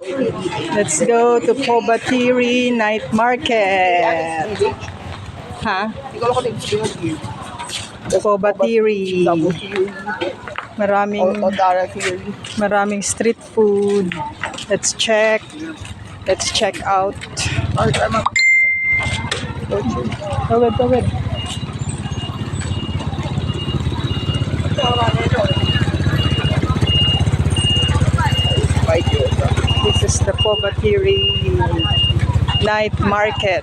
Let's go to Pobatiri Night Market. Ha? Ikaw ako nag-experience. Pobatiri. Maraming street food. Let's check out. Tawid. This is the Pobatiri Night Market.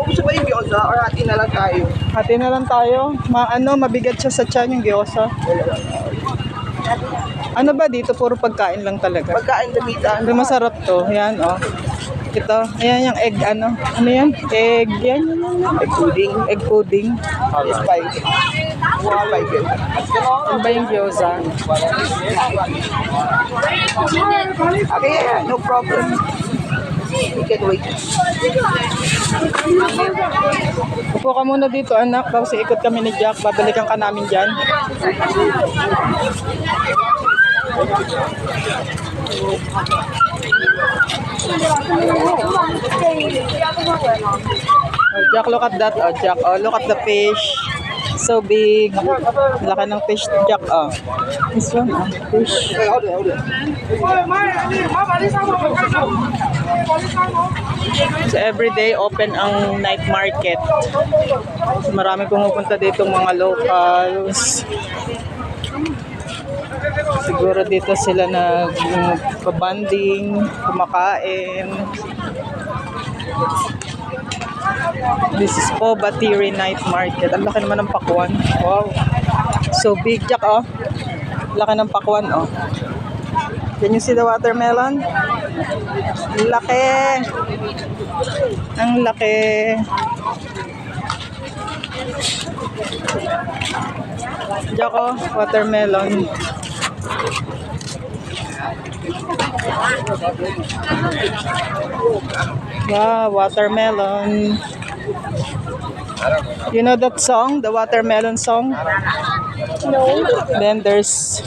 Gusto ba yung gyoza or hati na lang tayo? Hati na lang tayo. Mabigat siya sa tiyan yung gyoza. Ano ba dito? Puro pagkain lang talaga. Pagkain damitan. Pero masarap to. Yan, oh. Ito. Ayan yung egg, ano? Ano yan? Egg, yan. Egg pudding. Egg pudding. Spice. Ano ba yung gyoza? Okay, yeah, no problem. You can wait. Upo ka muna dito, anak. Tapos ikot kami ni Jack. Babalikan ka namin dyan. Oh, Jack, look at that. Oh, Jack. Oh, look at the fish. So big. Laki ng fish, Jack. Oh. This one, oh, fish. So everyday open ang night market. So, marami pumupunta dito mga locals. Siguro dito sila nag-banding, kumakain. This is Pobatiri Night Market. Ang laki naman ng pakwan. Wow. So big, Jack, oh. Laki ng pakwan, oh. Can you see the watermelon? Laki. Ang laki. Jack, oh. Watermelon. Wow, watermelon. You know that song, the watermelon song? No. Then there's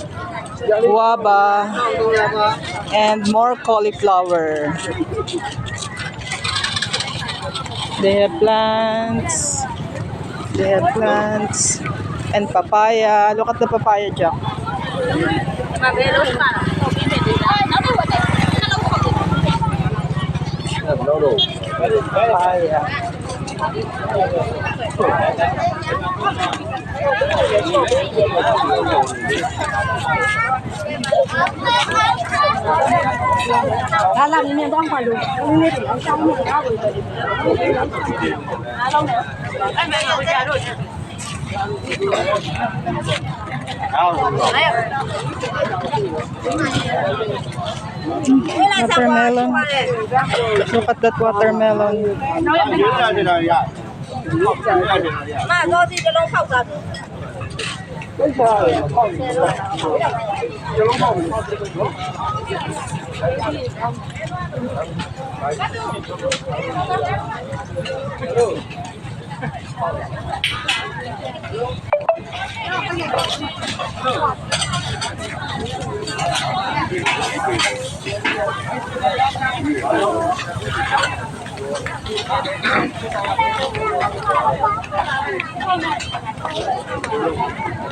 guava and more cauliflower. They have plants. And papaya. Look at the papaya, Jack. Papaya. Watermelon. Look at that watermelon.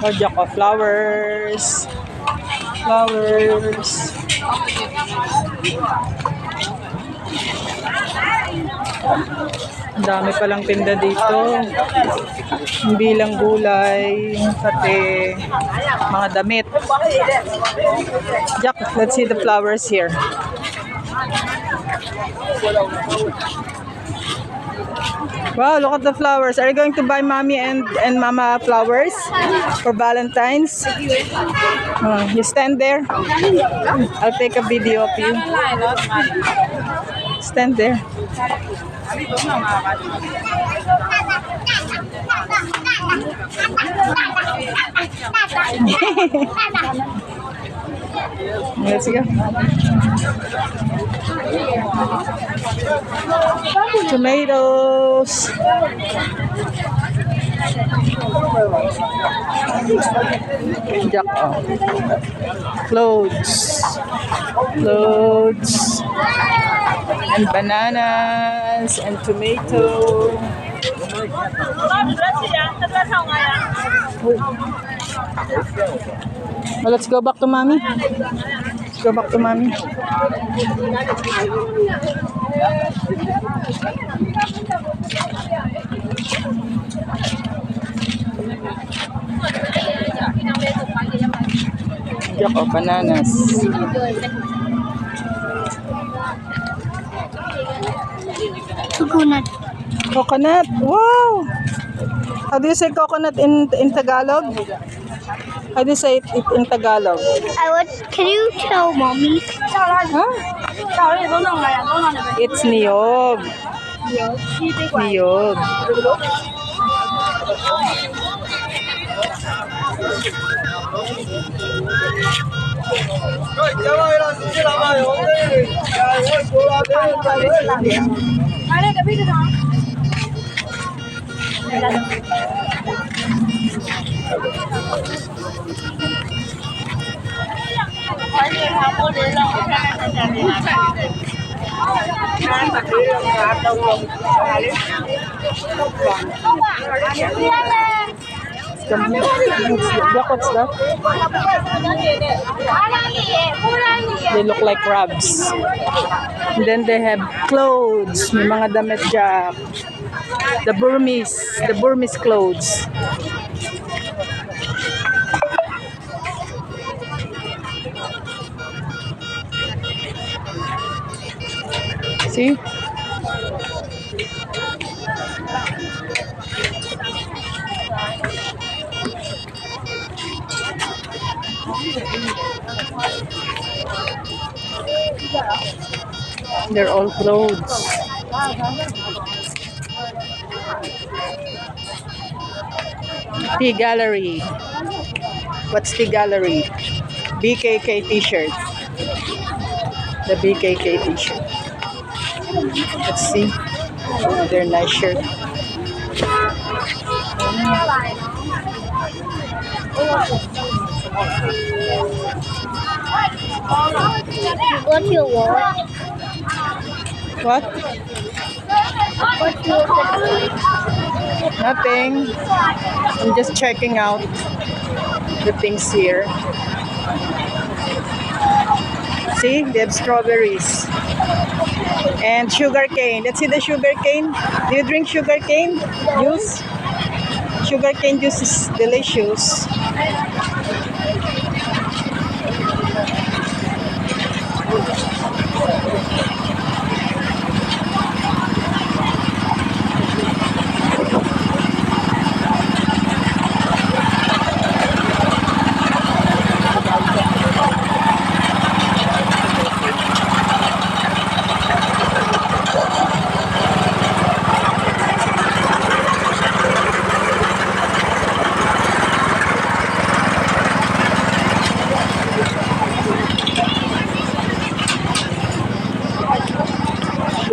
Oh, Jack, of flowers. Ang dami palang tinda dito. Hindi lang gulay, pati mga damit. Jack, let's see the flowers here. Wow, look at the flowers. Are you going to buy mommy and mama flowers for Valentine's? You stand there. I'll take a video of you. Stand there. Let's go. Tomatoes. Jack, oh. Clothes. Clothes. And bananas and tomato. Well, let's go back to mommy. Let's go back to mommy. Jack, oh, bananas. Coconut. Coconut. Wow. How do you say coconut in Tagalog? How do you say it in Tagalog? Can you tell mommy? Huh? It's niyog. Niyog. Jack, what's that? They look like crabs. And then they have clothes. May mga damit, Jack. The Burmese clothes. See? They're all clothes. Tea gallery. What's tea gallery? BKK t-shirt. The BKK t-shirt. Let's see. They're nice shirt. What's your wallet? What? What's your Nothing. I'm just checking out the things here. See, they have strawberries and sugar cane. Let's see the sugar cane. Do you drink sugar cane juice? Sugar cane juice is delicious.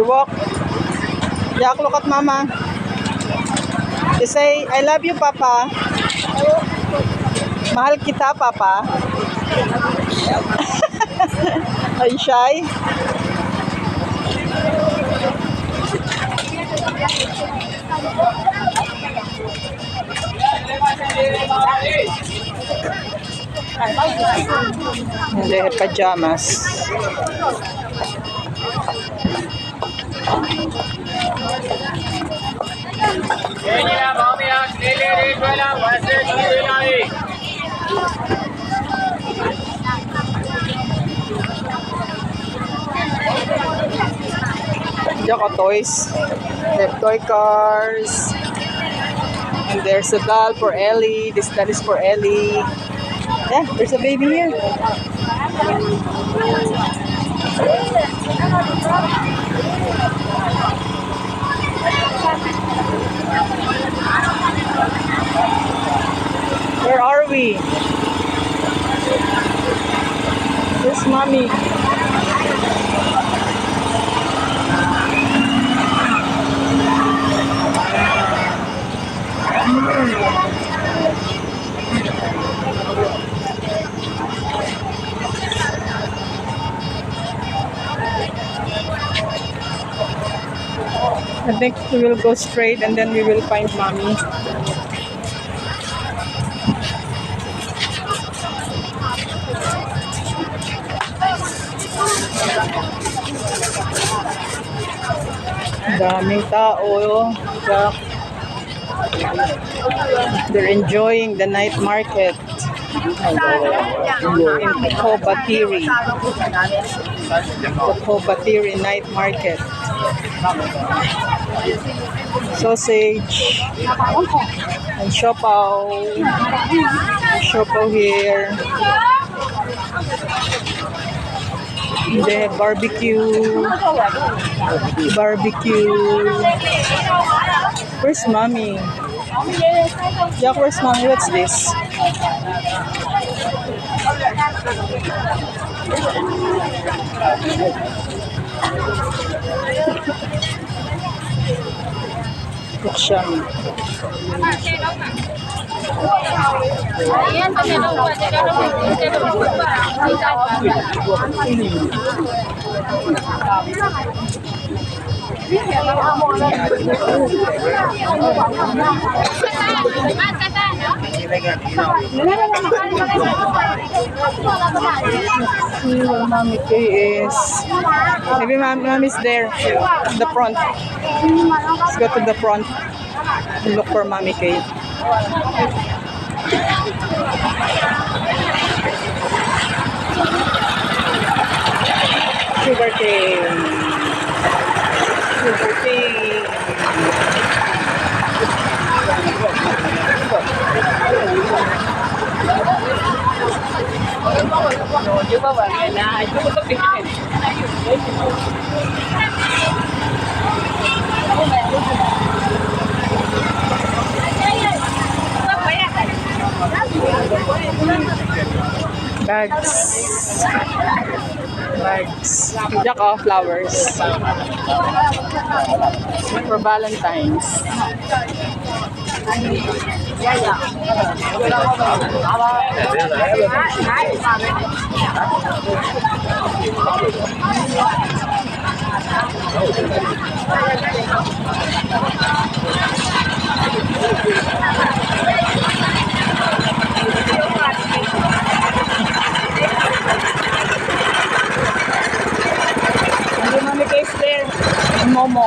You walk. Jack, look at mama. You say, I love you, Papa. Mahal kita, Papa. Are you shy? And they have pajamas. Diyan ka toys. They have toy cars. And there's a doll for Ellie. This doll is for Ellie. Yeah, there's a baby here. Where are we? Where's mommy? I think we will go straight and then we will find mommy. Daming tao. Jack. They're enjoying the night market in Kobatiri. The Kobatiri night market. Sausage and siopaw. Siopaw here. They have barbecue. Barbecue. Where's mommy? Yeah, where's mommy? What's this? Lukshami. Where Mommy Kay is. Maybe Mommy's there. The front. Let's go to the front and look for Mommy Kay. Sugar cane. Sugar cane. Bags. Bags. Jack of flowers. For Valentine's. Mommy Kay's there. In Momo.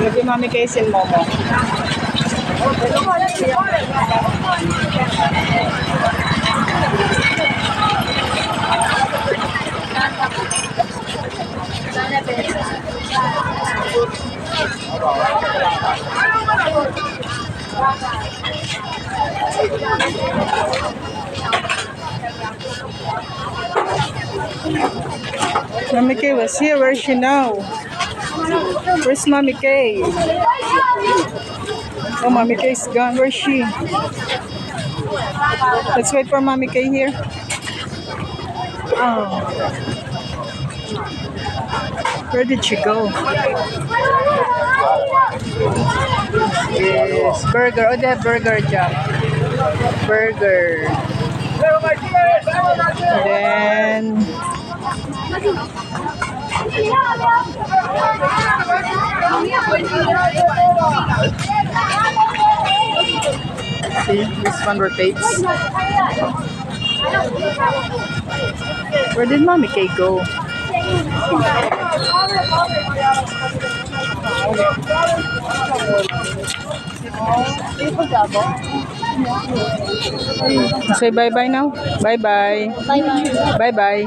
Maybe Mommy Kay's in Momo. Mommy Kay was here. Where is she now? Where's Mommy Kay? Oh, Mommy Kay's gone. Where is she? Let's wait for Mommy Kay here. Oh. Where did she go? Yes, burger. Oh, they have burger, Jack. Burger. And then see, this one rotates. Where did Mommy Kay go? Say bye-bye now. Bye-bye. Bye-bye. Bye-bye.